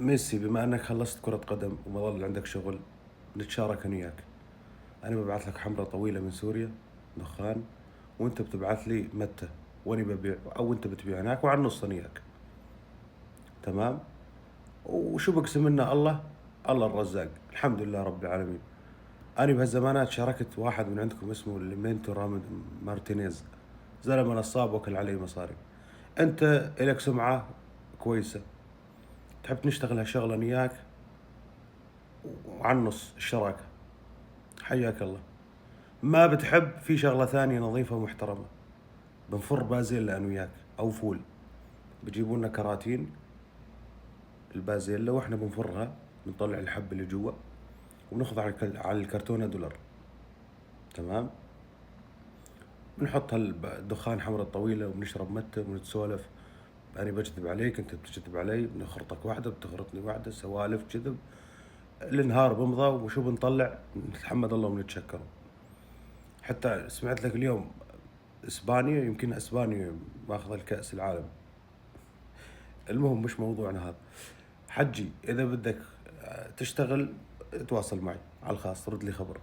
ميسي، بما انك خلصت كرة قدم وما ظل عندك شغل، نتشارك انا وياك. انا ببعث لك حمرة طويلة من سوريا، دخان، وانت بتبعث لي متى، واني ببيع او انت بتبيع هناك، وعلى النص انا وياك. تمام. وشو بقسم لنا الله؟ الله الرزاق، الحمد لله رب العالمين. انا بهالزمانات شاركت واحد من عندكم اسمه ليمينتو رامد مارتينيز، زلمه نصاب وكل عليه مصاري. انت الك سمعه كويسه، تحب نشتغل هالشغله انا وياك، وعلى النص الشراكه. حياك الله. ما بتحب في شغله ثانيه نظيفه ومحترمه، بنفر بازيلا انا وياك او فول، بجيبوا لنا كراتين البازيلا واحنا بنفرها، بنطلع الحب اللي جوا وبناخذ على الكرتونه دولار. تمام. بنحط هالدخان حمرة الطويلة وبنشرب متة ونتسولف. أنا بكذب عليك، أنت بتكذب علي، بنخرطك واحدة بتخرطني واحدة، سوالف كذب. النهار بمضى وشو بنطلع؟ نتحمد الله ونتشكر. حتى سمعت لك اليوم إسبانيا، يمكن إسبانيا ماخذ الكأس العالم. المهم مش موضوعنا هذا. حجي إذا بدك تشتغل تواصل معي على الخاص، رد لي خبر.